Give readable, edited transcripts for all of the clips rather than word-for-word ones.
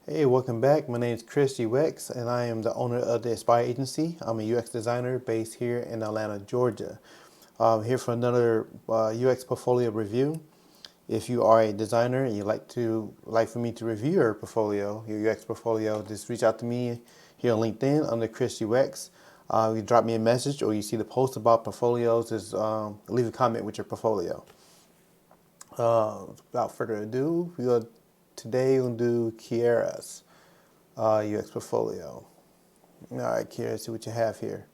Hey, welcome back. My name is Chris UX, and I am the owner of the Aspire Agency. I'm a UX designer based here in Atlanta, Georgia. I'm here for another UX portfolio review. If you are a designer and you'd like for me to review your portfolio, your UX portfolio, just reach out to me here on LinkedIn under Chris UX. You drop me a message, or you see the post about portfolios, just leave a comment with your portfolio. Without further ado, today we'll do Kiera's UX portfolio. All right, Kiera, see what you have here.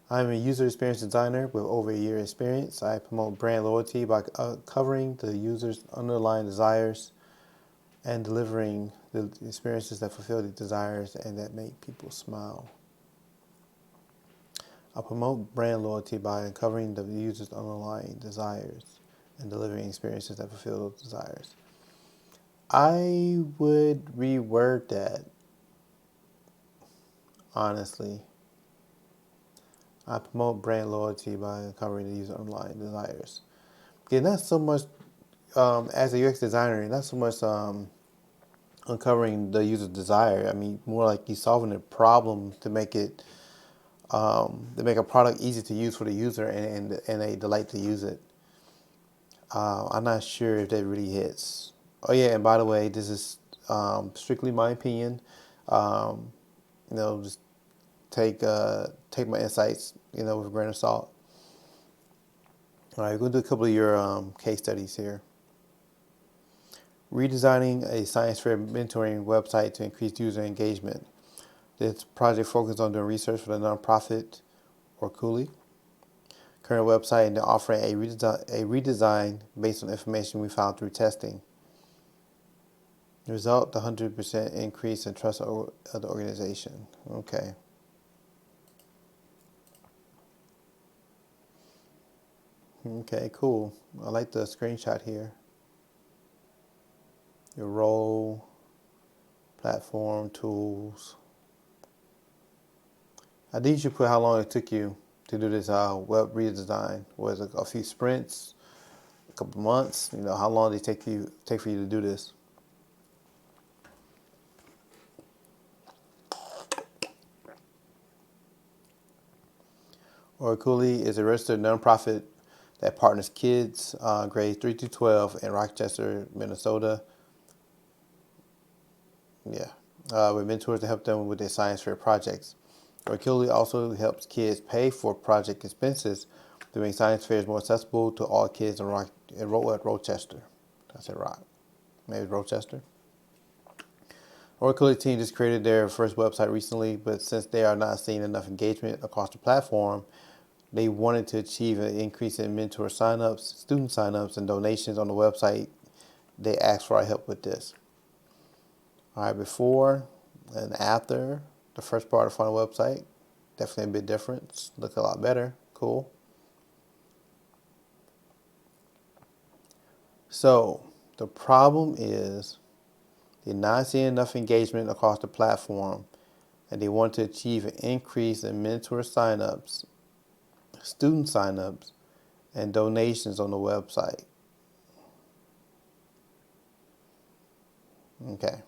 I'm a user experience designer with over a year experience. I promote brand loyalty by covering the user's underlying desires and delivering the experiences that fulfill the desires and that make people smile. I promote brand loyalty by uncovering the user's underlying desires and delivering experiences that fulfill those desires. I would reword that, honestly. I promote brand loyalty by uncovering the user underlying desires. Again, not so much as a UX designer, not so much uncovering the user's desire. I mean, more like you solving a problem to make a product easy to use for the user and a delight to use it. I'm not sure if that really hits. Oh yeah, and by the way, this is strictly my opinion. Um, just take my insights, with a grain of salt. All right, we're going to do a couple of your case studies here. Redesigning a science fair mentoring website to increase user engagement. This project focused on doing research for the nonprofit or Cooley. Current website and they're offering a redesign based on information we found through testing. The result, the 100% increase in trust of the organization. Okay. Okay, cool. I like the screenshot here. Your role, platform, tools. I think you should put how long it took you to do this web redesign. Was it a few sprints, a couple months? How long did it take for you to do this? Oraculi is a registered nonprofit that partners kids grades 3 through 12 in Rochester, Minnesota. Yeah, with mentors to help them with their science fair projects. Oraculi also helps kids pay for project expenses to make science fairs more accessible to all kids in Rochester. I said Rock. Maybe Rochester. Oraculi team just created their first website recently, but since they are not seeing enough engagement across the platform, they wanted to achieve an increase in mentor signups, student signups, and donations on the website. They asked for our help with this. All right, before and after the first part of the final website, definitely a bit different. Look a lot better. Cool. So the problem is they're not seeing enough engagement across the platform, and they want to achieve an increase in mentor signups, student signups, and donations on the website. Okay.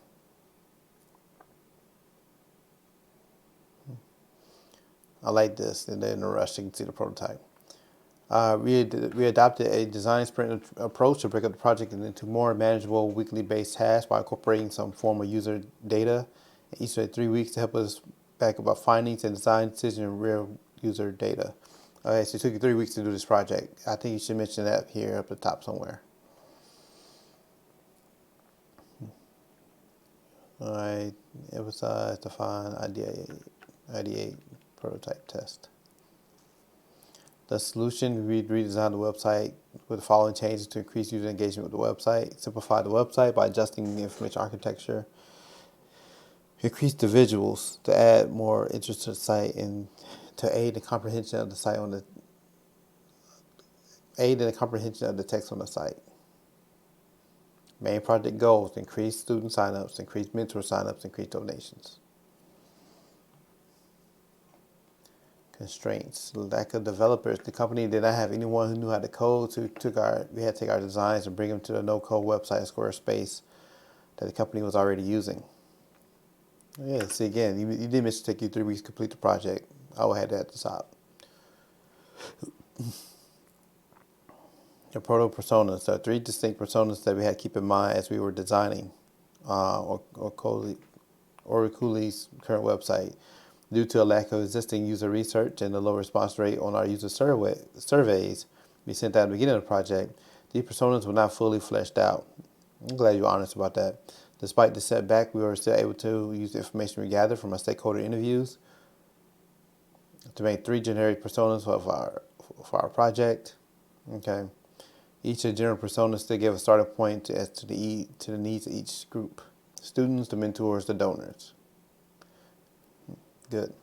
I like this. And they're in a rush. You can see the prototype. We adopted a design sprint approach to break up the project into more manageable weekly based tasks by incorporating some form of user data each 3 weeks to help us back about findings and design decisions in real user data. Okay, so it took you 3 weeks to do this project. I think you should mention that here up at the top somewhere. All right, emphasize, define, ideate, prototype, test. The solution, we redesigned the website with the following changes to increase user engagement with the website. Simplify the website by adjusting the information architecture. Increase the visuals to add more interest to the site and to aid the comprehension of the site aid in the comprehension of the text on the site. Main project goals: increase student signups, increase mentor signups, increase donations. Constraints: lack of developers. The company did not have anyone who knew how to code, so we had to take our designs and bring them to the no-code website, Squarespace. that the company was already using. Yeah, see again, you did mention take you 3 weeks to complete the project. I would have that at the top. The proto-personas. There are 3 distinct personas that we had to keep in mind as we were designing Oraculi's current website. Due to a lack of existing user research and the low response rate on our user surveys we sent out at the beginning of the project, these personas were not fully fleshed out. I'm glad you were honest about that. Despite the setback, we were still able to use the information we gathered from our stakeholder interviews to make 3 generic personas for our project. Okay. Each of the general personas still give a starting point as to the needs of each group. The students, the mentors, the donors. Good.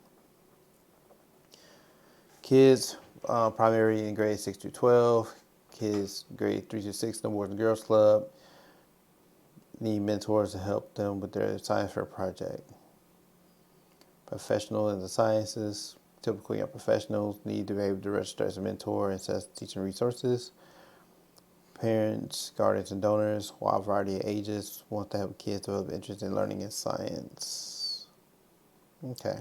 Kids, primary in grades 6 through 12. Kids, grade 3 to 6, the Boys and Girls Club. Need mentors to help them with their science fair project. Professional in the sciences. Typically, young professionals need to be able to register as a mentor and access teaching resources. Parents, guardians, and donors, a wide variety of ages, want to help kids develop interest in learning and science. Okay.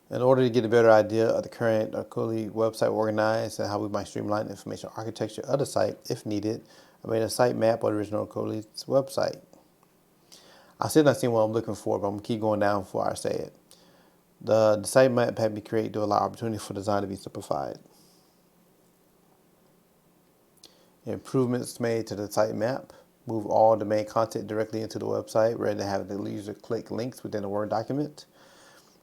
In order to get a better idea of the current Oraculi website organized and how we might streamline the information architecture of the site if needed, I made a site map of the original Oraculi's website. I still not seeing what I'm looking for, but I'm going to keep going down before I say it. The site map had been created to allow opportunity for design to be simplified. Improvements made to the site map. Move all the main content directly into the website rather than having the user click links within a Word document.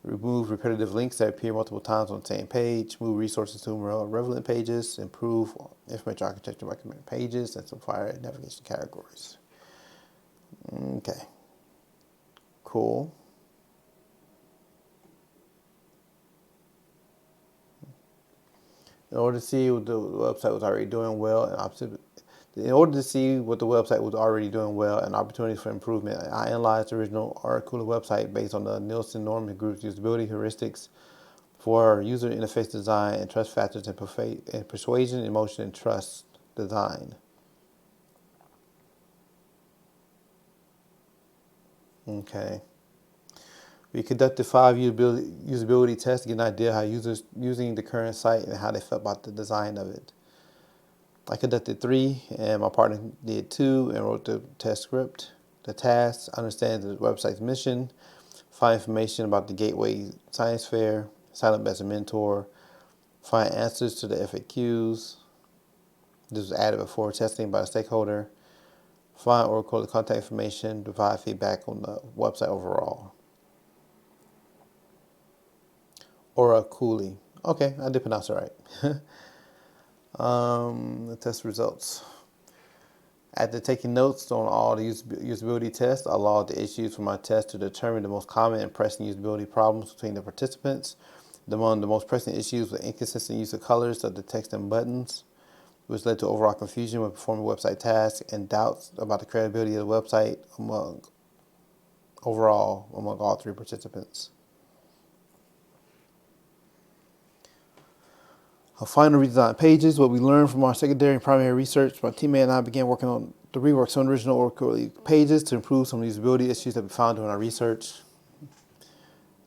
Remove repetitive links that appear multiple times on the same page. Move resources to more relevant pages. Improve information architecture recommended pages and simplify navigation categories. Okay. Cool. In order to see what the website was already doing well and opportunities for improvement, I analyzed the original Oraculi website based on the Nielsen Norman Group's usability heuristics for user interface design and trust factors and persuasion, emotion, and trust design. Okay. We conducted 5 usability tests to get an idea how users using the current site and how they felt about the design of it. I conducted 3, and my partner did 2 and wrote the test script. The task: understand the website's mission, find information about the Gateway Science Fair, sign up as a mentor, find answers to the FAQs. This was added before testing by a stakeholder. Find or code contact information, provide feedback on the website overall. Oraculi. Okay, I did pronounce it right. The test results. After taking notes on all the usability tests, I logged the issues from my test to determine the most common and pressing usability problems between the participants. Among the most pressing issues were inconsistent use of colors of the text and buttons, which led to overall confusion when performing website tasks and doubts about the credibility of the website among all 3 participants. Our final redesign pages. What we learned from our secondary and primary research, my teammate and I began working on the reworks on original Oraculi pages to improve some of the usability issues that we found during our research.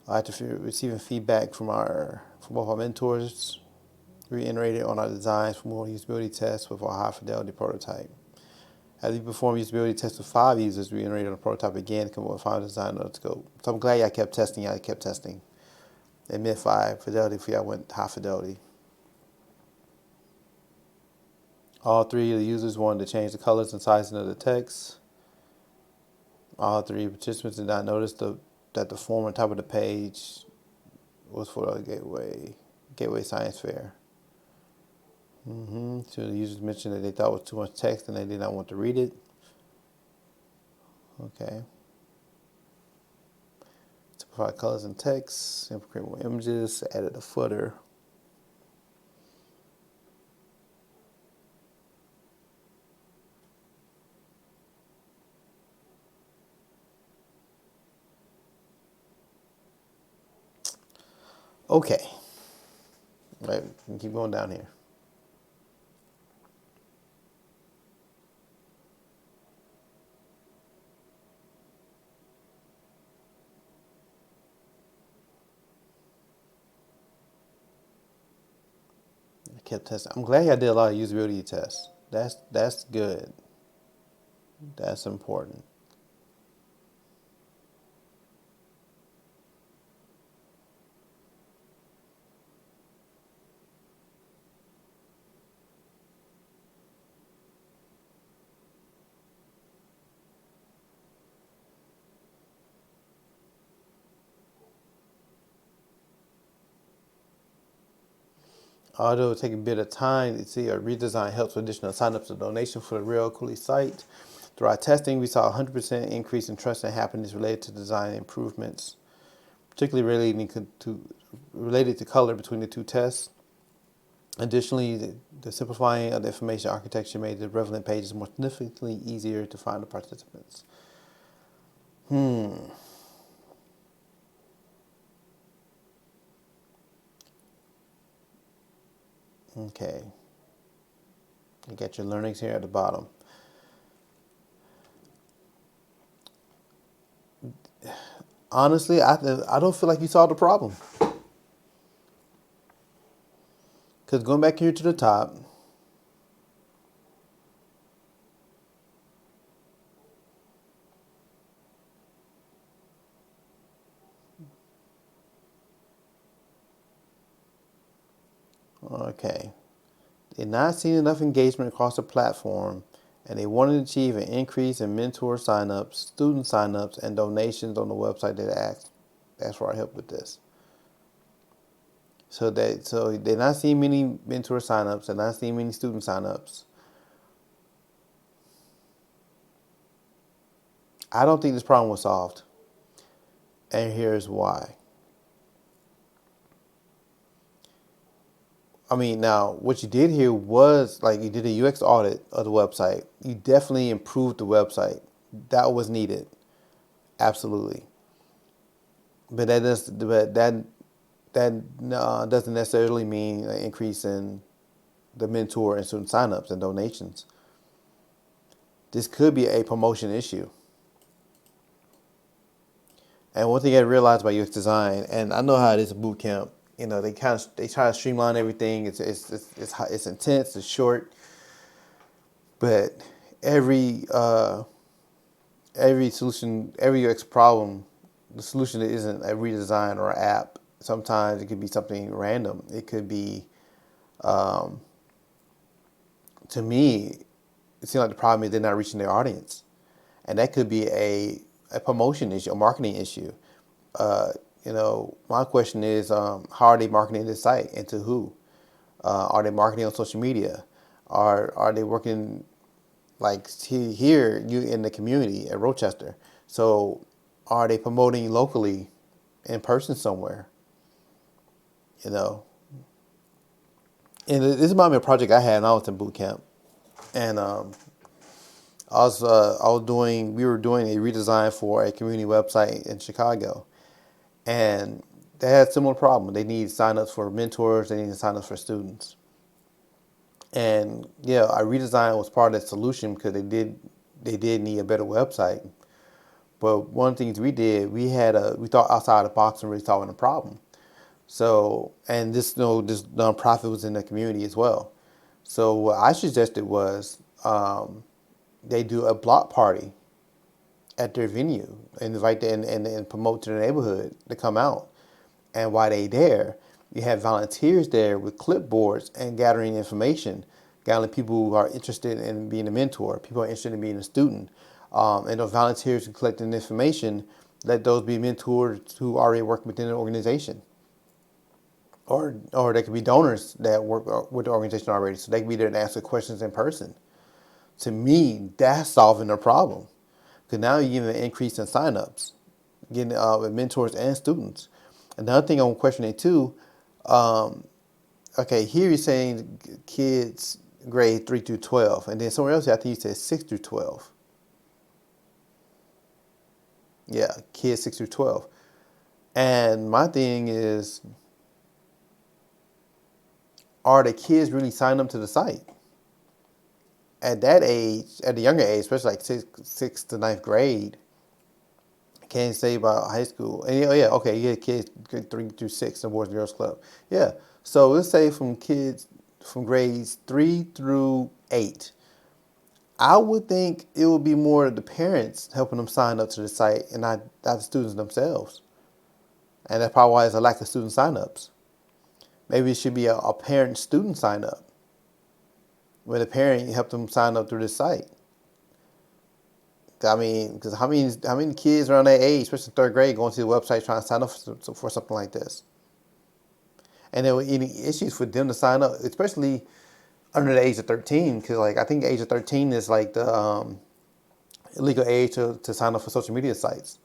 After receiving feedback from both our mentors, we iterated on our designs for more usability tests with our high fidelity prototype. As we performed usability tests with 5 users, we iterated on the prototype again to come up with a final design of the scope. So I'm glad y'all kept testing. They meant 5 fidelity for y'all went high fidelity. All 3 of the users wanted to change the colors and sizing of the text. All 3 participants did not notice that the form on top of the page was for the Gateway Science Fair. So the users mentioned that they thought it was too much text and they did not want to read it. Okay. Simplify colors and text, create more images, added a footer. Okay. Right, we can keep going down here. I kept testing. I'm glad I did a lot of usability tests. That's good. That's important. Although it take a bit of time to see a redesign helps with additional signups and donations for the Real Cooley site. Through our testing, we saw a 100% increase in trust and happiness related to design improvements, particularly related to color between the two tests. Additionally, the simplifying of the information architecture made the relevant pages more significantly easier to find the participants. Okay. You got your learnings here at the bottom. Honestly, I don't feel like you solved the problem. Because going back here to the top, okay, they're not seeing enough engagement across the platform, and they wanted to achieve an increase in mentor signups, student signups, and donations on the website that asked for our help with this. So they're not seeing many mentor signups, they're not seeing many student signups. I don't think this problem was solved, and here's why. I mean, now what you did here was like you did a UX audit of the website. You definitely improved the website. That was needed, absolutely. But that doesn't necessarily mean an increase in the mentor and student signups and donations. This could be a promotion issue. And one thing I realized about UX design, and I know how it is at boot camp, they try to streamline everything. It's intense, it's short, but every solution, every UX problem, the solution isn't a redesign or an app. Sometimes it could be something random. It could be, to me, it seems like the problem is they're not reaching their audience, and that could be a promotion issue, a marketing issue. My question is, how are they marketing this site and to who? Are they marketing on social media? Are they working like here you in the community at Rochester? So are they promoting locally in person somewhere? You know, and this reminds me of a project I had when I was in boot camp, and we were doing a redesign for a community website in Chicago, and they had a similar problem. They need signups for mentors. They need signups for students. And yeah, our redesign was part of the solution because they did need a better website. But one of the things we did, we thought outside the box and really solving the problem. So, and this nonprofit was in the community as well. So what I suggested was they do a block party at their venue and invite them and promote to the neighborhood to come out. And while they there, you have volunteers there with clipboards and gathering information, gathering people who are interested in being a mentor, people who are interested in being a student. And those volunteers who collecting information, let those be mentors who already work within an organization. Or they could be donors that work with the organization already, so they can be there and answer questions in person. To me, that's solving the problem. Because now you're getting an increase in signups, getting with mentors and students. Another thing I'm questioning too, okay, here you're saying kids grade 3 through 12, and then somewhere else I think you said 6 through 12. Yeah, kids 6 through 12. And my thing is, are the kids really signing up to the site? At that age, at the younger age, especially like sixth to ninth grade, I can't say about high school. And yeah, okay, you get kids grade 3 through 6 in Boys and Girls Club. Yeah, so let's say from kids from grades 3 through 8. I would think it would be more the parents helping them sign up to the site and not the students themselves. And that's probably why there's a lack of student signups. Maybe it should be a parent-student sign up, where the parent helped them sign up through this site. I mean, because how many kids around that age, especially third grade, going to the website trying to sign up for something like this? And there were any issues for them to sign up, especially under the age of 13, because like I think the age of 13 is like the legal age to sign up for social media sites.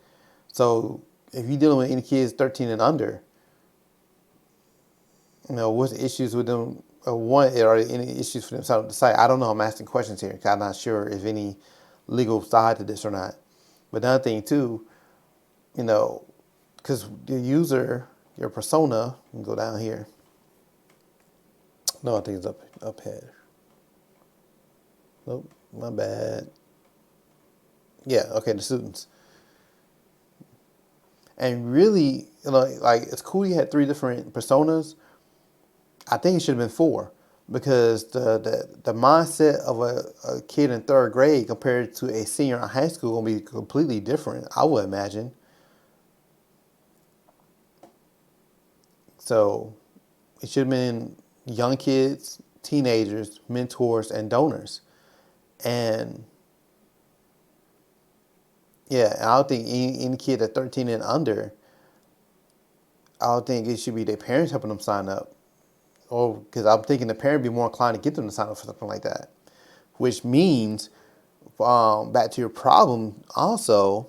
So if you're dealing with any kids 13 and under, what's the issues with them? One, are there any issues for them signing up the site? I don't know. I'm asking questions here because I'm not sure if any legal side to this or not. But another thing too, because the user, your persona, you can go down here. No, I think it's up here. Nope, my bad. Yeah, okay, the students. And really, like it's cool you had 3 different personas. I think it should have been 4 because the mindset of a kid in third grade compared to a senior in high school gonna be completely different, I would imagine. So it should have been young kids, teenagers, mentors, and donors. And yeah, I don't think any kid at 13 and under, I don't think it should be their parents helping them sign up. Or because I'm thinking the parent would be more inclined to get them to sign up for something like that. Which means, back to your problem also,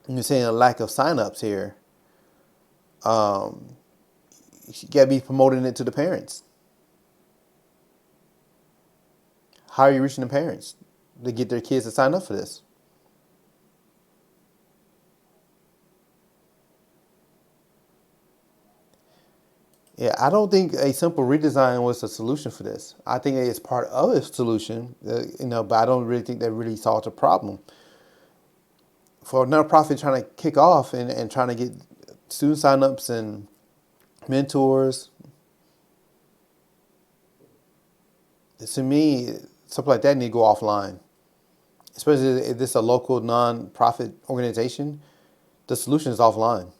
you're saying a lack of signups here. You got to be promoting it to the parents. How are you reaching the parents to get their kids to sign up for this? Yeah, I don't think a simple redesign was a solution for this. I think it's part of a solution, but I don't really think that really solves the problem. For a nonprofit trying to kick off and trying to get student signups and mentors, to me, something like that need to go offline. Especially if this is a local non-profit organization, the solution is offline.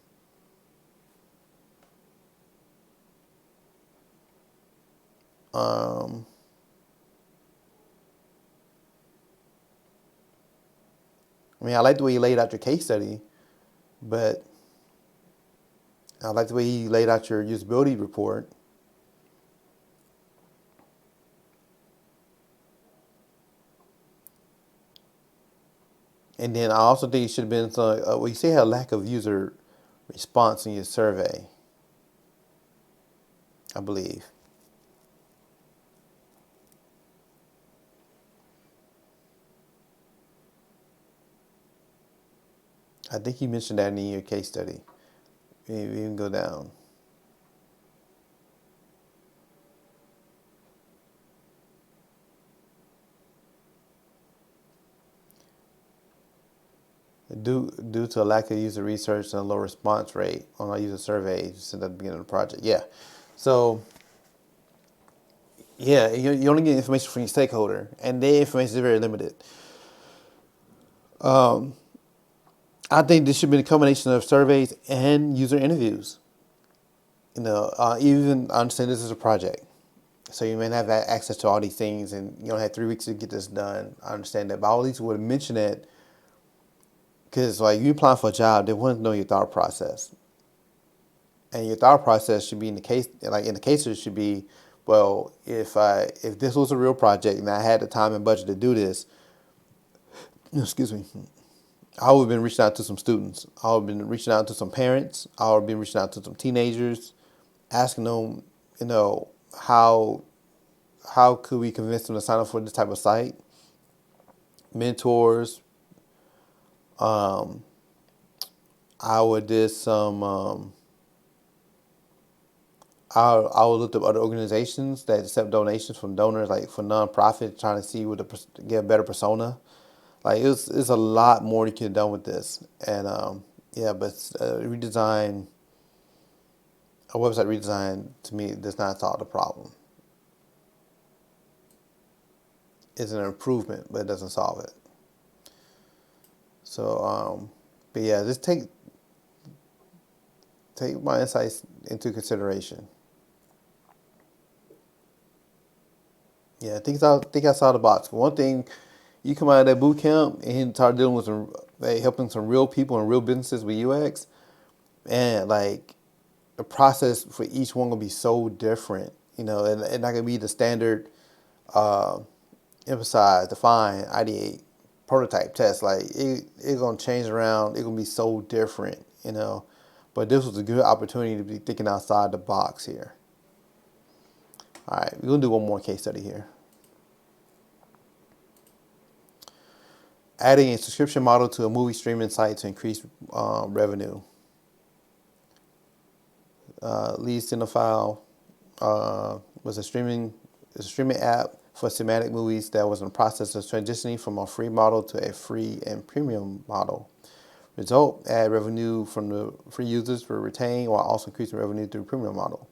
Um, I like the way you laid out your case study, but I like the way you laid out your usability report. And then I also think it should have been some, you say a lack of user response in your survey, I believe. I think you mentioned that in your case study. You can go down. Due to a lack of user research and a low response rate on our user surveys since the beginning of the project. Yeah. So, yeah, you only get information from your stakeholder, and their information is very limited. I think this should be a combination of surveys and user interviews. Even I understand this is a project, so you may not have access to all these things, and you only have 3 weeks to get this done. I understand that, but I at least would mention it because, like, you applying for a job, they want to know your thought process, and your thought process should be in the case, like in the case, it should be, well, if this was a real project and I had the time and budget to do this, excuse me, I would have been reaching out to some students. I would have been reaching out to some parents. I would have been reaching out to some teenagers, asking them, how could we convince them to sign up for this type of site? Mentors. I would did some. I would look up other organizations that accept donations from donors, like for nonprofit, trying to see what get a better persona. Like it's a lot more you could have done with this, and yeah, but redesign a website redesign to me does not solve the problem. is an improvement, but it doesn't solve it. So, but yeah, just take my insights into consideration. Yeah, think outside the box. One thing, you come out of that boot camp and start dealing with helping some real people and real businesses with UX, and like the process for each one gonna be so different, and not gonna be the standard uh, emphasize, define, ideate, prototype, test. Like it's gonna change around. It's gonna be so different. But this was a good opportunity to be thinking outside the box here. All right, we're gonna do one more case study here. Adding a subscription model to a movie streaming site to increase revenue. Lead Cinephile was a streaming app for cinematic movies that was in the process of transitioning from a free model to a free and premium model. Result: ad revenue from the free users were retained while also increasing revenue through the premium model.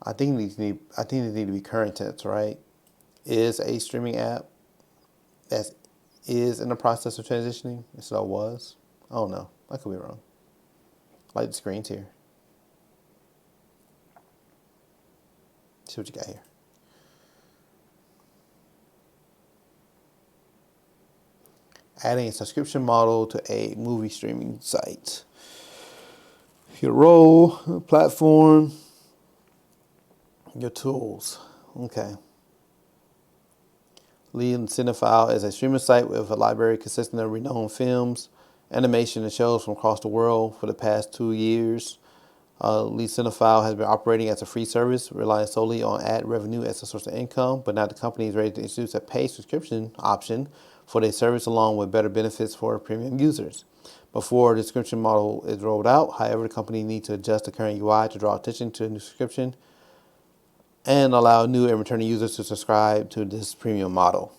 I think these need to be current tense, right? Is a streaming app that is in the process of transitioning. So it was. I don't know. I could be wrong. Like the screens here. See what you got here. Adding a subscription model to a movie streaming site. Your role, platform, your tools. Okay. Lead Cinephile is a streaming site with a library consisting of renowned films, animation, and shows from across the world for the past 2 years. Lead Cinephile has been operating as a free service, relying solely on ad revenue as a source of income, but now the company is ready to introduce a paid subscription option for their service along with better benefits for premium users. Before the subscription model is rolled out, however, the company needs to adjust the current UI to draw attention to the new subscription and allow new and returning users to subscribe to this premium model.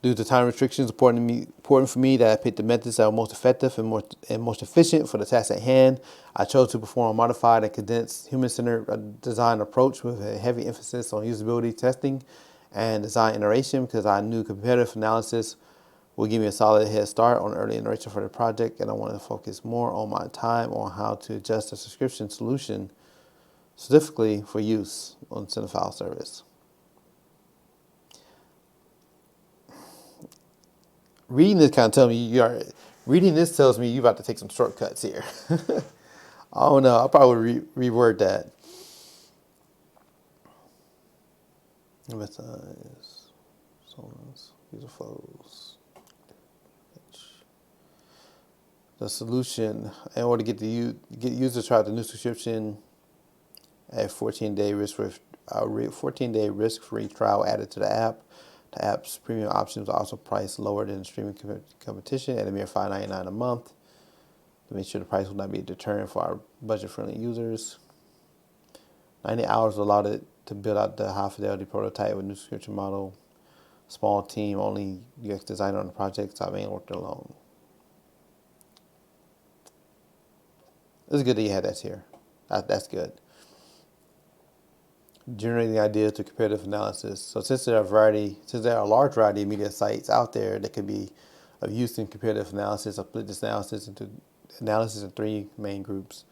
Due to time restrictions, important for me that I pick the methods that are most effective and most efficient for the task at hand. I chose to perform a modified and condensed human-centered design approach with a heavy emphasis on usability testing and design iteration because I knew competitive analysis would give me a solid head start on early iteration for the project, and I wanted to focus more on my time on how to adjust the subscription solution specifically for use on Cinephile service. Reading this kind of tells me reading this tells me you're about to take some shortcuts here. I don't know. I'll probably reword that. Besides, user flows. The solution, in order to get users to try the new subscription, a 14-day risk-free trial added to the app. The app's premium options are also priced lower than streaming competition at a mere $5.99 a month to make sure the price will not be a deterrent for our budget-friendly users. 90 hours allotted to build out the high-fidelity prototype with new subscription model. Small team, only UX designer on the project, so I ain't worked alone. It's good that you had that here. That's good. Generating ideas to comparative analysis. So since there are a large variety of media sites out there that could be of use in comparative analysis, I split this analysis in 3 main groups.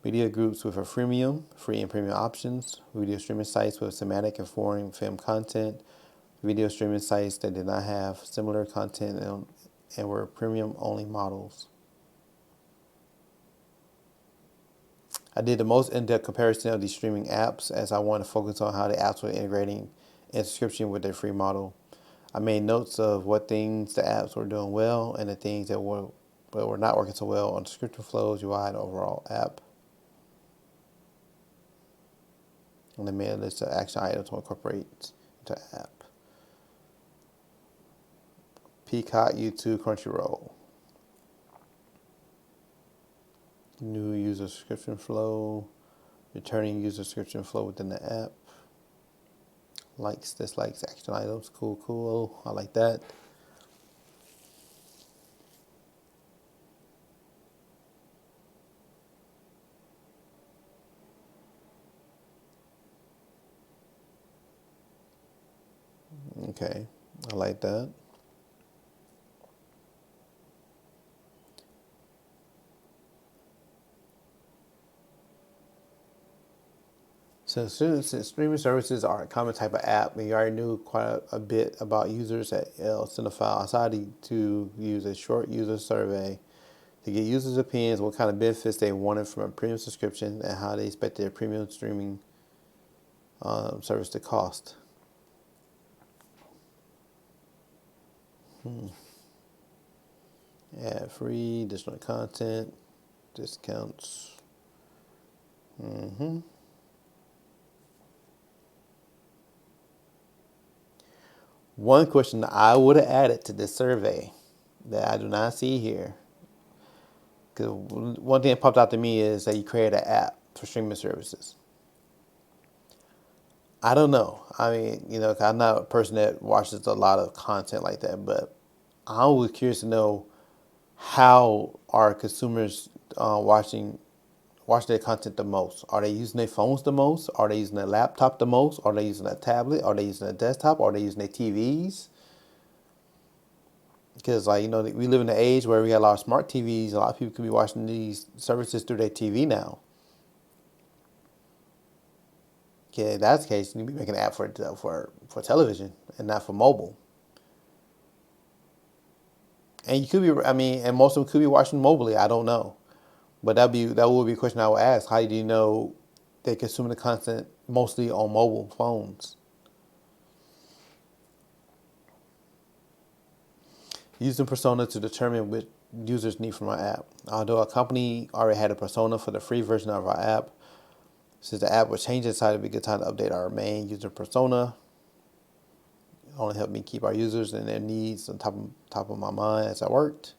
Media groups with a free and premium options. Video streaming sites with semantic and foreign film content. Video streaming sites that did not have similar content and were premium only models. I did the most in-depth comparison of these streaming apps as I wanted to focus on how the apps were integrating in subscription with their free model. I made notes of what things the apps were doing well and the things that were not working so well on subscription flows, UI, and overall app. And I made a list of action items to incorporate into the app. Peacock, YouTube, Crunchyroll. New user subscription flow, returning user subscription flow within the app. Likes, dislikes, action items. Cool. I like that. Okay, I like that. So since streaming services are a common type of app, and you already knew quite a bit about users at Cinephile, I decided to use a short user survey to get users' opinions, what kind of benefits they wanted from a premium subscription, and how they expect their premium streaming service to cost. Ad free, additional content, discounts. One question that I would have added to this survey that I do not see here, because one thing that popped out to me is that you create an app for streaming services. I don't know. I mean, 'cause I'm not a person that watches a lot of content like that, but I was curious to know how are consumers watching their content the most? Are they using their phones the most? Are they using their laptop the most? Are they using a tablet? Are they using a desktop? Are they using their TVs? Because we live in an age where we got a lot of smart TVs. A lot of people could be watching these services through their TV now. Okay, if that's the case, you need to be making an app for television and not for mobile. And you could be, I mean, and most of them could be watching mobilely. I don't know, but that would be a question I would ask. How do you know they consume the content mostly on mobile phones? Using persona to determine what users need from our app. Although a company already had a persona for the free version of our app, since the app was changing, decided it'd be a good time to update our main user persona. It only helped me keep our users and their needs on top of my mind as I worked.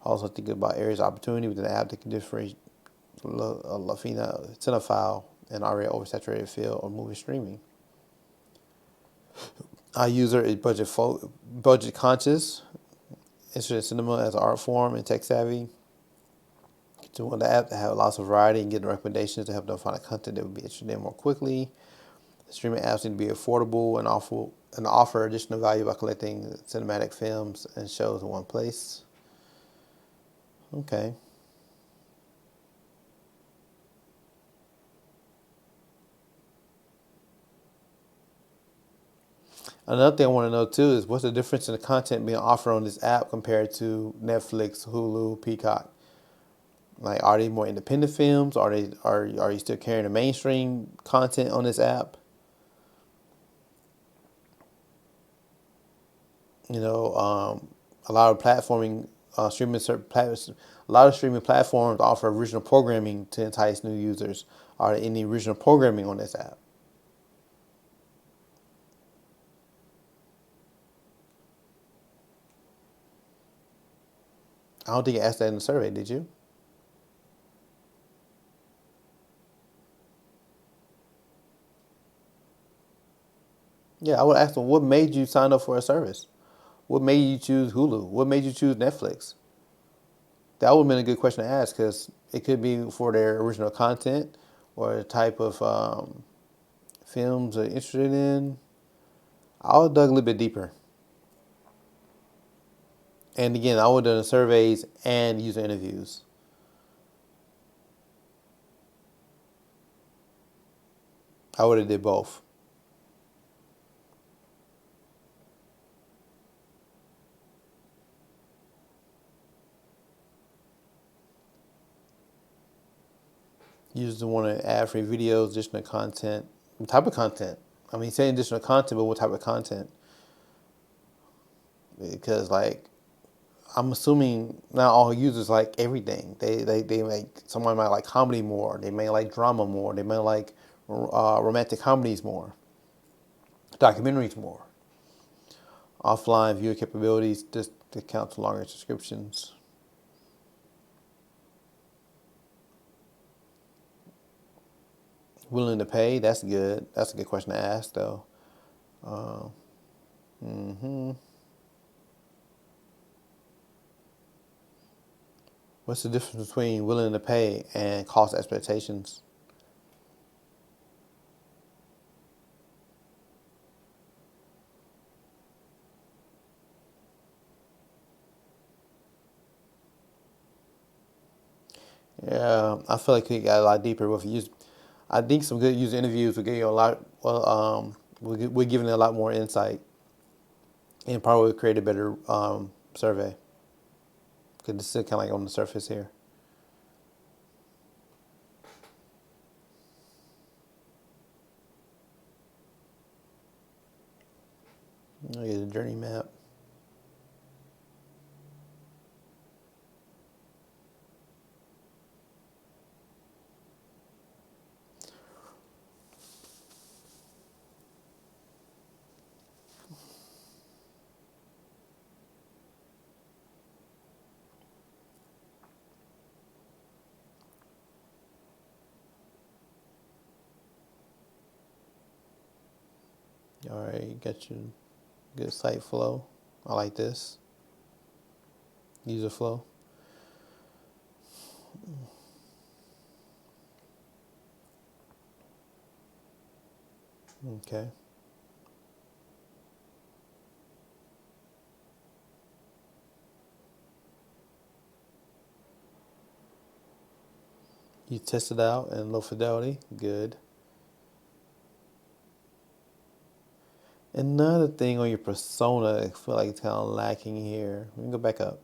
Also thinking about areas of opportunity within the app that can differentiate Lafina cinephile and already oversaturated field or movie streaming. Our user is budget conscious, interested in cinema as an art form and tech savvy. To want the app to have lots of variety and getting recommendations to help them find the content they would be interested in more quickly. The streaming apps need to be affordable and offer additional value by collecting cinematic films and shows in one place. Okay. Another thing I want to know too is what's the difference in the content being offered on this app compared to Netflix, Hulu, Peacock? Like, are they more independent films? Are you still carrying the mainstream content on this app? A lot of a lot of streaming platforms offer original programming to entice new users. Are there any original programming on this app? I don't think you asked that in the survey, did you? Yeah, I would ask them what made you sign up for a service? What made you choose Hulu? What made you choose Netflix? That would have been a good question to ask because it could be for their original content or the type of films they're interested in. I would have dug a little bit deeper. And again, I would have done surveys and user interviews. I would have did both. Users want to add free videos, additional content. What type of content? I mean, saying additional content, but what type of content? Because I'm assuming not all users like everything. They like someone might like comedy more. They may like drama more. They may like romantic comedies more, documentaries more. Offline viewer capabilities discount to longer subscriptions. Willing to pay? That's good. That's a good question to ask though. Uh, hmm What's the difference between willing to pay and cost expectations? Yeah, I feel like it got a lot deeper with use. I think some good user interviews will give you a lot. Well, we're giving it a lot more insight, and probably would create a better survey. Because this is kind of like on the surface here. Look at the journey map. All right, you got your good site flow. I like this. User flow. Okay. You test it out and low fidelity. Good. Another thing on your persona, I feel like it's kind of lacking here. Let me go back up.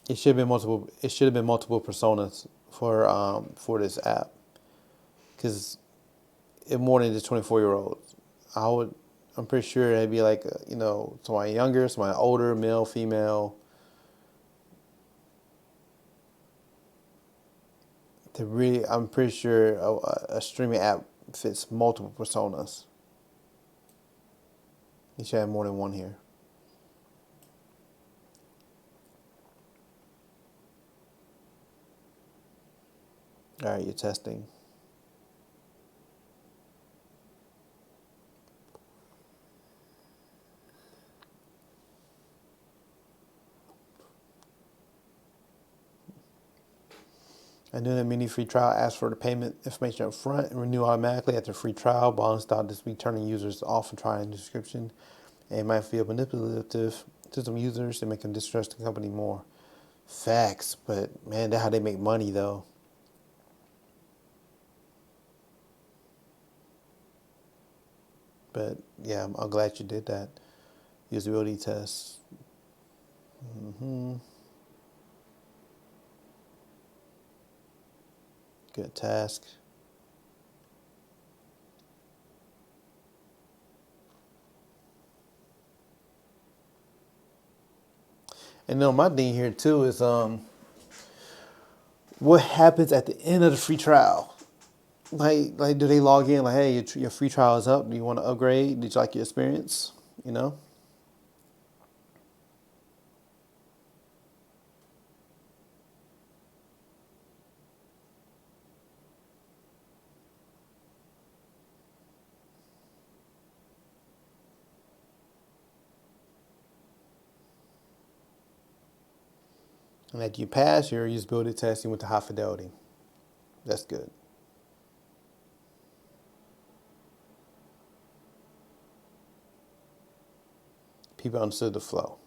It should have been multiple. It should have been multiple personas for this app, because it more than just 24-year-olds. I would. I'm pretty sure it'd be like somebody younger, somebody older, male, female. I'm pretty sure a streaming app fits multiple personas. You should have more than one here. All right, you're testing. I knew that mini free trial asks for the payment information up front and renew automatically after free trial. Balance stop this week, turning users off and trying the description. And it might feel manipulative to some users and make them distrust the company more. Facts, but man, that's how they make money though. But yeah, I'm glad you did that. Usability test. Good task. And my thing here too is what happens at the end of the free trial? Like, do they log in like, hey, your free trial is up? Do you want to upgrade? Did you like your experience? You know, and that you pass your usability testing with the high fidelity. That's good. People understood the flow.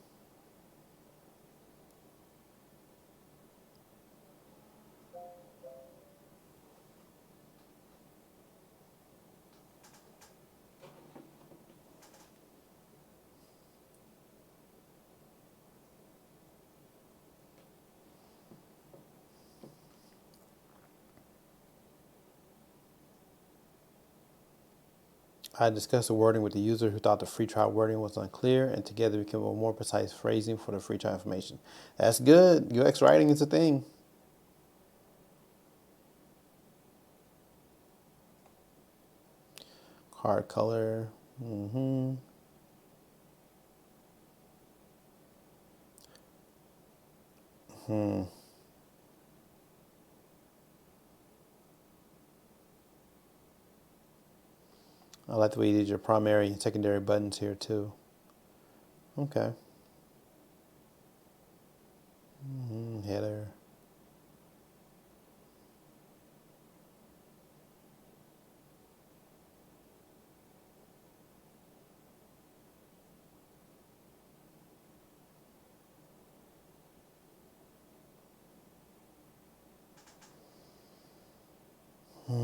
I discussed the wording with the user who thought the free trial wording was unclear, and together we came up with more precise phrasing for the free trial information. That's good. UX writing is a thing. Card color. Mm-hmm. Hmm. I like the way you did your primary and secondary buttons here too. Okay. Header. I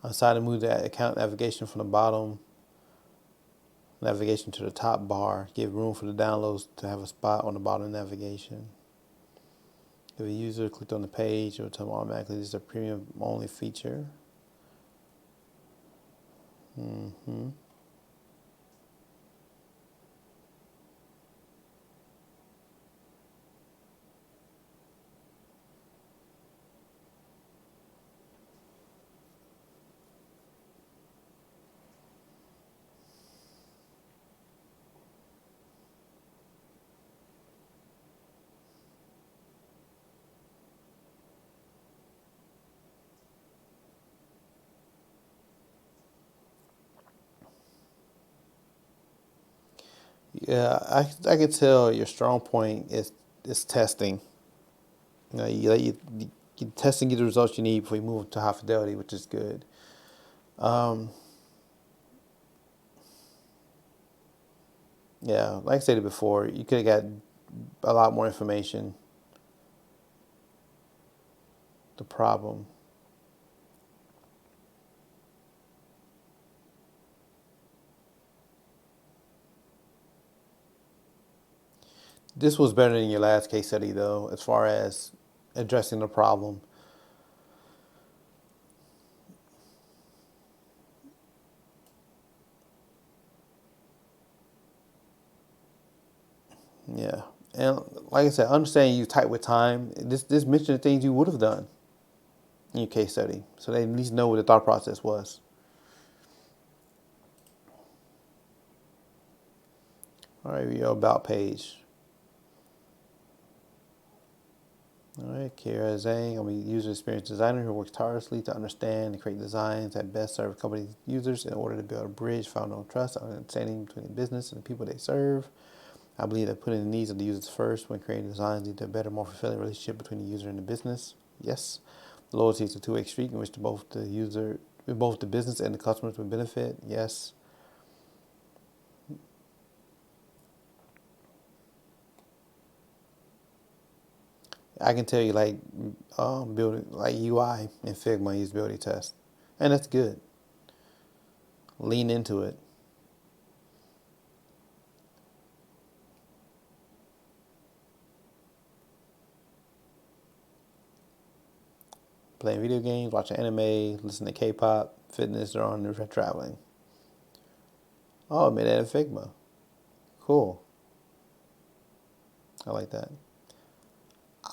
decided to move that account navigation from the bottom navigation to the top bar. Give room for the downloads to have a spot on the bottom navigation. If a user clicked on the page, it will tell them automatically this is a premium only feature. Yeah, I could tell your strong point is testing. You testing, get the results you need before you move to high fidelity, which is good. Yeah, like I said before, you could have got a lot more information. The problem. This was better than your last case study, though, as far as addressing the problem. Yeah, and like I said, understanding you tight with time. This mentioned the things you would have done in your case study, so they at least know what the thought process was. All right, your about page. All right, Kira Zhang, I'm a user experience designer who works tirelessly to understand and create designs that best serve company users in order to build a bridge founded on trust and understanding between the business and the people they serve. I believe that putting the needs of the users first when creating designs lead to a better, more fulfilling relationship between the user and the business. Yes. Loyalty is a two-way street in which both the business and the customers would benefit. Yes. I can tell you like building like UI in Figma usability test, and that's good. Lean into it. Playing video games, watching anime, listening to K-pop, fitness, or on traveling. Oh, I made that in Figma. Cool. I like that.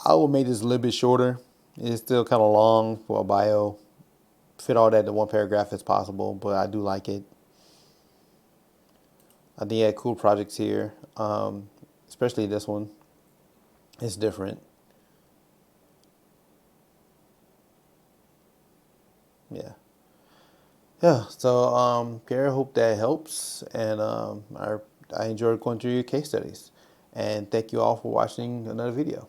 I will make this a little bit shorter. It's still kind of long for a bio. Fit all that in one paragraph as possible, but I do like it. I think I had cool projects here, especially this one. It's different. Yeah. Yeah. So, Pierre, hope that helps. And I enjoyed going through your case studies. And thank you all for watching another video.